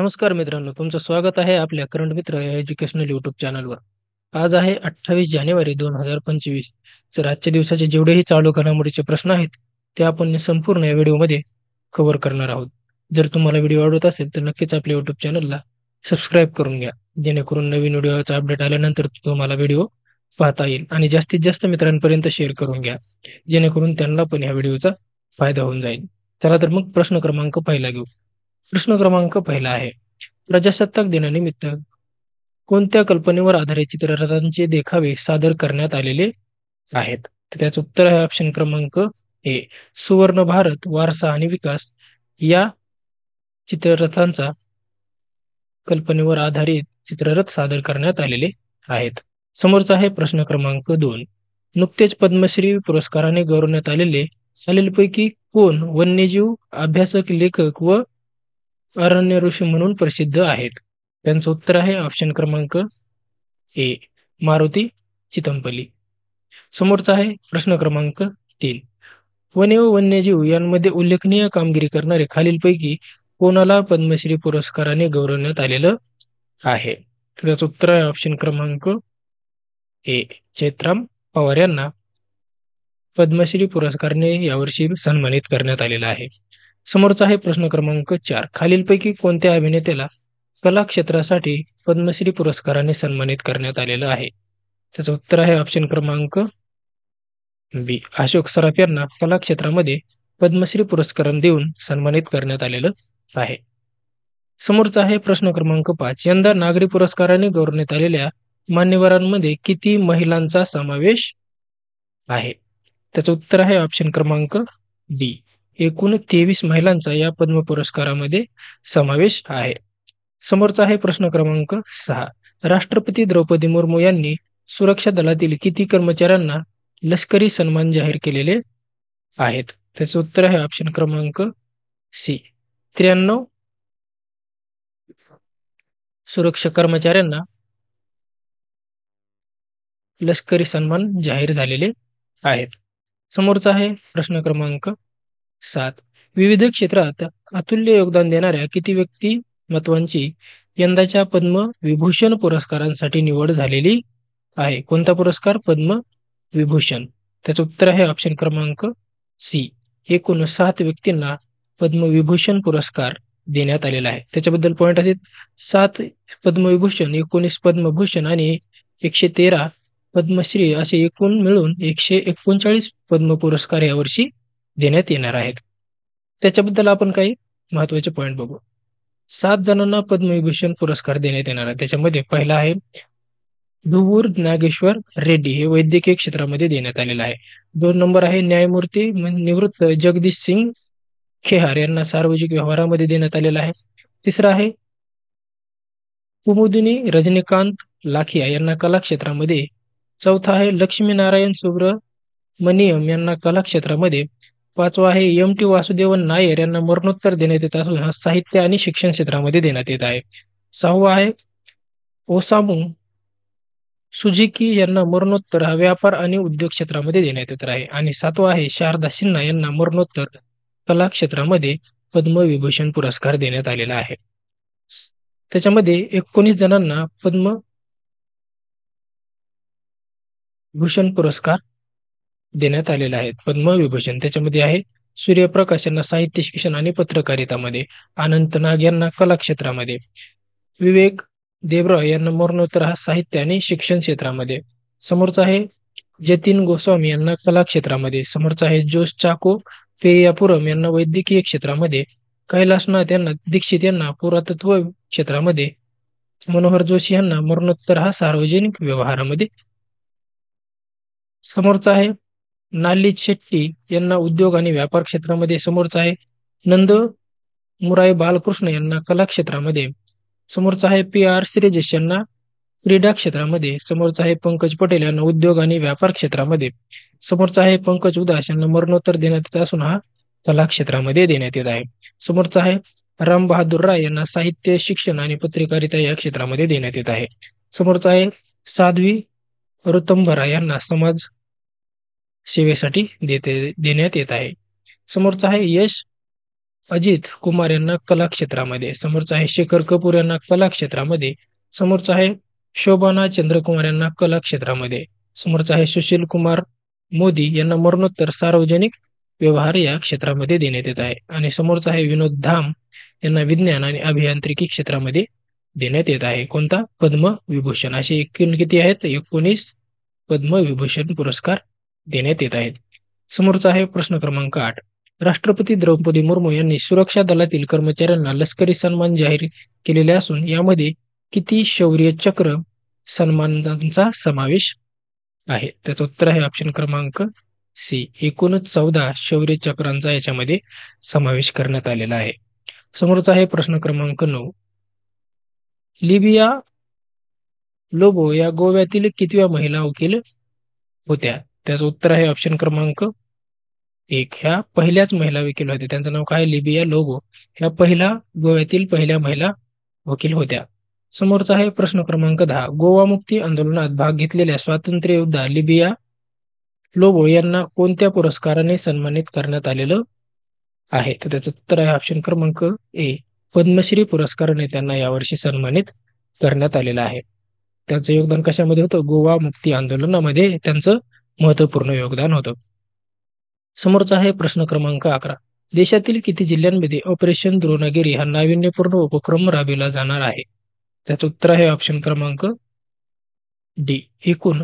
नमस्कार मित्रांनो, तुमचं स्वागत आहे आपल्या करंट मित्र या एज्युकेशनल यूट्यूब चॅनलवर. आज आहे 28 जानेवारी 2025. तर आजच्या दिवसाचे जेवढेही चालू घडामोडीचे प्रश्न आहेत, ते आपण संपूर्ण या व्हिडिओमध्ये कव्हर करणार आहोत. जर तुम्हाला व्हिडिओ आवडत असेल तर नक्कीच आपल्या यूट्यूब चॅनलला सबस्क्राईब करून घ्या, जेणेकरून नवीन व्हिडिओचा अपडेट आल्यानंतर तुम्हाला व्हिडिओ पाहता येईल आणि जास्तीत जास्त मित्रांपर्यंत शेअर करून घ्या, जेणेकरून त्यांना पण या व्हिडिओचा फायदा होऊन जाईल. चला तर मग प्रश्न क्रमांक पहिला घेऊ. प्रश्न क्रमांक पहिला आहे, प्रजासत्ताक दिनानिमित्त कोणत्या कल्पनेवर आधारित चित्ररथांचे देखावे सादर करण्यात आलेले आहेत? तर त्याचं उत्तर आहे ऑप्शन क्रमांक ए, सुवर्ण भारत वारसा आणि विकास या चित्ररथांचा कल्पनेवर आधारित चित्ररथ सादर करण्यात आलेले आहेत. समोरचा आहे प्रश्न क्रमांक 2. नुकतेच पद्मश्री पुरस्काराने गौरवण्यात आलेल्यापैकी कोण वन्यजीव अभ्यासक, लेखक व अरण्य ऋषी म्हणून प्रसिद्ध आहेत? त्यांचं उत्तर आहे ऑप्शन क्रमांक ए, मारुती चितमपल्ली. समोरचा आहे प्रश्न क्रमांक 3. वने व वन्यजीव यांमध्ये उल्लेखनीय कामगिरी करणारे खालीलपैकी कोणाला पद्मश्री पुरस्काराने गौरवण्यात आलेलं आहे? तर त्याचं उत्तर आहे ऑप्शन क्रमांक ए, चैत्राम पवार यांना पद्मश्री पुरस्काराने यावर्षी सन्मानित करण्यात आलेला आहे. समोरचा आहे प्रश्न क्रमांक 4. खालीलपैकी कोणत्या अभिनेत्याला कला क्षेत्रासाठी पद्मश्री पुरस्काराने सन्मानित करण्यात आलेलं आहे? त्याचं उत्तर आहे ऑप्शन क्रमांक बी, अशोक सराफ यांना कला क्षेत्रामध्ये पद्मश्री पुरस्कार देऊन सन्मानित करण्यात आलेलं आहे. समोरचा आहे प्रश्न क्रमांक 5. यंदा नागरी पुरस्काराने गौरवण्यात आलेल्या मान्यवरांमध्ये किती महिलांचा समावेश आहे? त्याचं उत्तर आहे ऑप्शन क्रमांक डी, एकूण 23 महिलांचा या पद्म पुरस्कारामध्ये समावेश आहे. समोरचा आहे प्रश्न क्रमांक 6. राष्ट्रपती द्रौपदी मुर्मू यांनी सुरक्षा दलातील किती कर्मचाऱ्यांना लष्करी सन्मान जाहीर केलेले आहेत? त्याचं उत्तर आहे ऑप्शन क्रमांक सी, 93 सुरक्षा कर्मचाऱ्यांना लष्करी सन्मान जाहीर झालेले आहेत. समोरचा आहे प्रश्न क्रमांक 7. विविध क्षेत्रात अतुल्य योगदान देणाऱ्या किती व्यक्तिमत्वांची यंदाच्या पद्मविभूषण पुरस्कारांसाठी निवड झालेली आहे? कोणता पुरस्कार? पद्मविभूषण. त्याचं उत्तर आहे ऑप्शन क्रमांक सी, एकूण 7 व्यक्तींना पद्मविभूषण पुरस्कार देण्यात आलेला आहे. त्याच्याबद्दल पॉईंट आहेत: 7 पद्मविभूषण, 19 पद्मभूषण आणि 113 पद्मश्री असे एकूण मिळून 139 पद्म पुरस्कार यावर्षी देण्यात येणार आहेत. त्याच्याबद्दल आपण काही महत्त्वाचे पॉईंट बघू. 7 जणांना पद्मविभूषण पुरस्कार देण्यात येणार आहे. त्याच्यामध्ये पहिला आहे दुव्वूर नागेश्वर रेड्डी, हे वैद्यकीय क्षेत्रामध्ये देण्यात आलेलं आहे. 2 नंबर आहे न्यायमूर्ती निवृत्त जगदीश सिंग खेहार यांना सार्वजनिक व्यवहारामध्ये देण्यात आलेला आहे. तिसरा आहे कुमुदिनी रजनीकांत लाखिया यांना कला क्षेत्रामध्ये. चौथा आहे लक्ष्मीनारायण सुब्रमणियम यांना कला क्षेत्रामध्ये. 5वा आहे एम टी वासुदेवन नायर यांना मरणोत्तर देण्यात येत असून हा साहित्य आणि शिक्षण क्षेत्रामध्ये देण्यात येत आहे. 6वा आहे ओसामू सुझुकी यांना मरणोत्तर हा व्यापार आणि उद्योग क्षेत्रामध्ये देण्यात येत आहे. आणि 7वा आहे शारदा सिन्हा यांना मरणोत्तर कला क्षेत्रामध्ये पद्मविभूषण पुरस्कार देण्यात आलेला आहे. त्याच्यामध्ये 19 जणांना पद्मभूषण पुरस्कार देण्यात आलेला आहे. पद्मविभूषण त्याच्यामध्ये आहे सूर्यप्रकाश यांना साहित्य शिक्षण आणि पत्रकारितामध्ये, अनंत नाग यांना कला क्षेत्रामध्ये, विवेक देवराय यांना मरणोत्तर हा साहित्य आणि शिक्षण क्षेत्रामध्ये. समोरचा आहे जतीन गोस्वामी यांना कला क्षेत्रामध्ये. समोरचा आहे जोस चाको पेरियापुरम यांना वैद्यकीय क्षेत्रामध्ये. कैलासनाथ यांना दीक्षित यांना पुरातत्व क्षेत्रामध्ये. मनोहर जोशी यांना मरणोत्तर हा सार्वजनिक व्यवहारामध्ये. समोरचा आहे नाली शेट्टी यांना उद्योग आणि व्यापार क्षेत्रामध्ये. समोरचा आहे नंद मुराई बालकृष्ण यांना कला क्षेत्रामध्ये. समोरचा आहे पी आर श्रीजेश यांना क्रीडा क्षेत्रामध्ये. समोरचा आहे पंकज पटेल यांना उद्योग आणि व्यापार क्षेत्रामध्ये. समोरचा आहे पंकज उदास यांना मरणोत्तर देण्यात येत असून हा कला क्षेत्रामध्ये देण्यात येत आहे. समोरचा आहे राम बहादूर राय यांना साहित्य शिक्षण आणि पत्रकारिता या क्षेत्रामध्ये देण्यात येत आहे. समोरचा आहे साध्वी ऋतंभरा यांना समाज सेवेसाठी देण्यात येत आहे. समोरचा आहे यश अजित कुमार यांना कला क्षेत्रामध्ये, समोरचा आहे शेखर कपूर यांना कला क्षेत्रामध्ये, समोरचा आहे शोभाना चंद्रकुमार यांना कला क्षेत्रामध्ये, समोरचा आहे सुशील कुमार मोदी यांना मरणोत्तर सार्वजनिक व्यवहार या क्षेत्रामध्ये देण्यात येत आहे आणि समोरचा आहे विनोद धाम यांना विज्ञान आणि अभियांत्रिकी क्षेत्रामध्ये देण्यात येत आहे. कोणता? पद्मविभूषण. असे एकूण किती आहेत? 19 पद्मविभूषण पुरस्कार देण्यात येत आहेत. समोरचा आहे प्रश्न क्रमांक 8. राष्ट्रपती द्रौपदी मुर्मू यांनी सुरक्षा दलातील कर्मचाऱ्यांना लष्करी सन्मान जाहीर केलेले असून यामध्ये किती शौर्य चक्र सन्मानांचा समावेश आहे? त्याचं उत्तर आहे ऑप्शन क्रमांक सी. एकूणच 14 शौर्य चक्रांचा याच्यामध्ये समावेश करण्यात आलेला आहे. समोरचा आहे प्रश्न क्रमांक 9. लिबिया लोबो या गोव्यातील कितव्या महिला वकील होत्या? त्याचं उत्तर आहे ऑप्शन क्रमांक 1. ह्या पहिल्याच महिला वकील होत्या. त्यांचं नाव काय? लिबिया लोबो. ह्या गोव्यातील पहिल्या महिला वकील होत्या. समोरचा आहे प्रश्न क्रमांक 10. गोवा मुक्ती आंदोलनात भाग घेतलेल्या स्वातंत्र्य योद्धा लिबिया लोबो यांना कोणत्या पुरस्काराने सन्मानित करण्यात आलेलं आहे? तर त्याचं उत्तर आहे ऑप्शन क्रमांक ए. पद्मश्री पुरस्काराने त्यांना यावर्षी सन्मानित करण्यात आलेलं आहे. त्यांचं योगदान कशामध्ये होतं? गोवा मुक्ती आंदोलनामध्ये त्यांचं महत्वपूर्ण योगदान होतं. समोरचा आहे प्रश्न क्रमांक 11. देशातील किती जिल्ह्यांमध्ये ऑपरेशन द्रोणागिरी हा नाविन्यपूर्ण उपक्रम राबविला जाणार आहे? त्याचं उत्तर आहे ऑप्शन क्रमांक डी. एकूण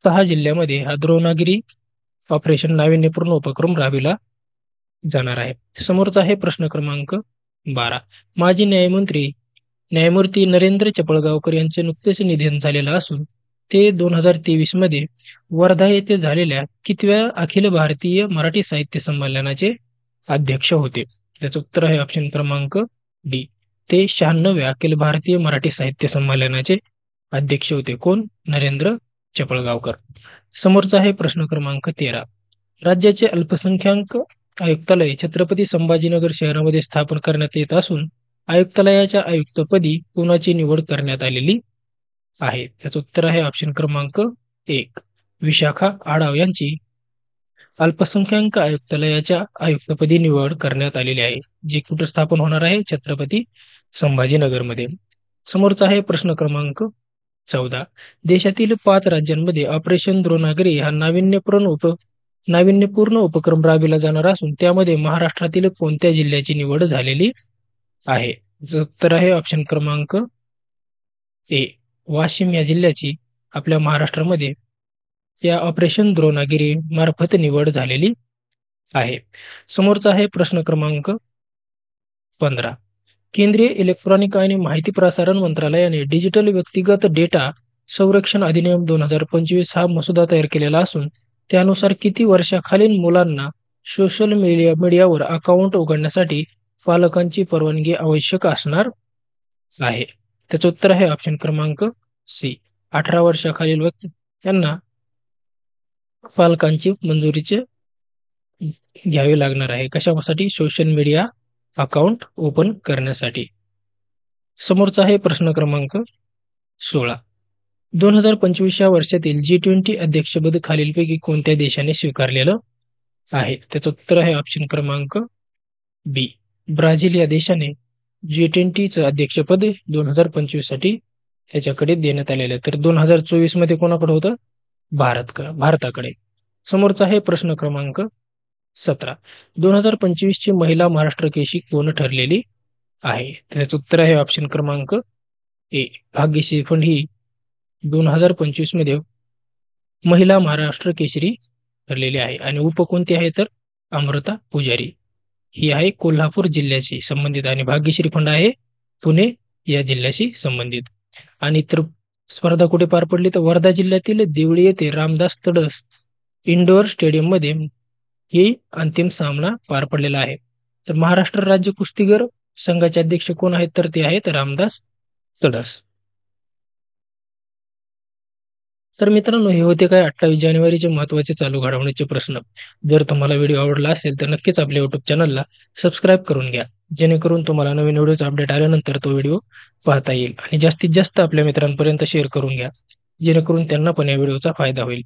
6 जिल्ह्यामध्ये हा द्रोणागिरी ऑपरेशन नाविन्यपूर्ण उपक्रम राबविला जाणार आहे. समोरचा आहे प्रश्न क्रमांक 12. माजी न्यायमूर्ती नरेंद्र चपळगावकर यांचे नुकतेच निधन झालेलं असून ते 2023 मध्ये वर्धा येथे झालेल्या कितव्या अखिल भारतीय मराठी साहित्य संमेलनाचे अध्यक्ष होते? त्याचं उत्तर आहे ऑप्शन क्रमांक डी. ते 96व्या अखिल भारतीय मराठी साहित्य संमेलनाचे अध्यक्ष होते. कोण? नरेंद्र चपळगावकर. समोरचा आहे प्रश्न क्रमांक 13. राज्याचे अल्पसंख्याक आयुक्तालय छत्रपती संभाजीनगर शहरामध्ये स्थापन करण्यात येत असून आयुक्तालयाच्या आयुक्तपदी कोणाची निवड करण्यात आलेली आहे? त्याचं उत्तर आहे ऑप्शन क्रमांक 1. विशाखा आढाव यांची अल्पसंख्याक आयुक्तालयाच्या आयुक्तपदी निवड करण्यात आलेली आहे, जी कुठे स्थापन होणार आहे? छत्रपती संभाजीनगरमध्ये. समोरचा आहे प्रश्न क्रमांक 14. देशातील 5 राज्यांमध्ये ऑपरेशन द्रोणागिरी हा नाविन्यपूर्ण उपक्रम राबविला जाणार असून त्यामध्ये महाराष्ट्रातील कोणत्या जिल्ह्याची निवड झालेली आहे? उत्तर आहे ऑप्शन क्रमांक ए. वाशिम या जिल्ह्याची आपल्या महाराष्ट्रामध्ये या ऑपरेशन द्रोणागिरी मार्फत निवड झालेली आहे. समोरचा आहे प्रश्न क्रमांक 15. केंद्रीय इलेक्ट्रॉनिक आणि माहिती प्रसारण मंत्रालयाने डिजिटल व्यक्तिगत डेटा संरक्षण अधिनियम 2025 हा मसुदा तयार केलेला असून त्यानुसार किती वर्षाखालील मुलांना सोशल मीडियावर अकाउंट उघडण्यासाठी पालकांची परवानगी आवश्यक असणार आहे? त्याचं उत्तर आहे ऑप्शन क्रमांक सी. 18 वर्षाखालील व्यक्ती यांना पालकांची मंजुरीचे घ्यावे लागणार आहे. कशासाठी? सोशल मीडिया अकाउंट ओपन करण्यासाठी. समोरचा आहे प्रश्न क्रमांक 16. 2025 या वर्षातील G20 अध्यक्षपद खालीलपैकी कोणत्या देशाने स्वीकारलेलं आहे? त्याचं उत्तर आहे ऑप्शन क्रमांक बी. ब्राझील या देशाने G20चं अध्यक्षपद 2025 साठी त्याच्याकडे देण्यात आलेलं आहे. तर 2024 मध्ये कोणाकडे होतं? भारताकडे. समोरचा आहे प्रश्न क्रमांक 17. 2025 ची महिला महाराष्ट्र केसरी कोण ठरलेली आहे? त्याचं उत्तर आहे ऑप्शन क्रमांक ए. भाग्यश्री फंड ही 2025 मध्ये महिला महाराष्ट्र केसरी ठरलेली आहे आणि कोणती आहे? तर अमृता पुजारी ही आहे कोल्हापूर जिल्ह्याशी संबंधित आणि भाग्यश्री फंड आहे पुणे या जिल्ह्याशी संबंधित. आणि तर स्पर्धा कुठे पार पडली? तर वर्धा जिल्ह्यातील देवळी येथे रामदास तडस इंडोर स्टेडियम मध्ये ही अंतिम सामना पार पडलेला आहे. तर महाराष्ट्र राज्य कुस्तीगीर संघाचे अध्यक्ष कोण आहेत? तर ते आहेत रामदास तडस. तर मित्रांनो, हे होते काय 28 जानेवारीचे महत्त्वाचे चालू घडामोडीचे प्रश्न. जर तुम्हाला व्हिडिओ आवडला असेल तर नक्कीच आपल्या YouTube चॅनलला सबस्क्राईब करून घ्या, जेणेकरून तुम्हाला नवीन व्हिडिओचा अपडेट आल्यानंतर तो व्हिडिओ पाहता येईल. आणि जास्तीत जास्त आपल्या मित्रांपर्यंत शेअर करून घ्या, जेणेकरून त्यांना पण या व्हिडिओचा फायदा होईल.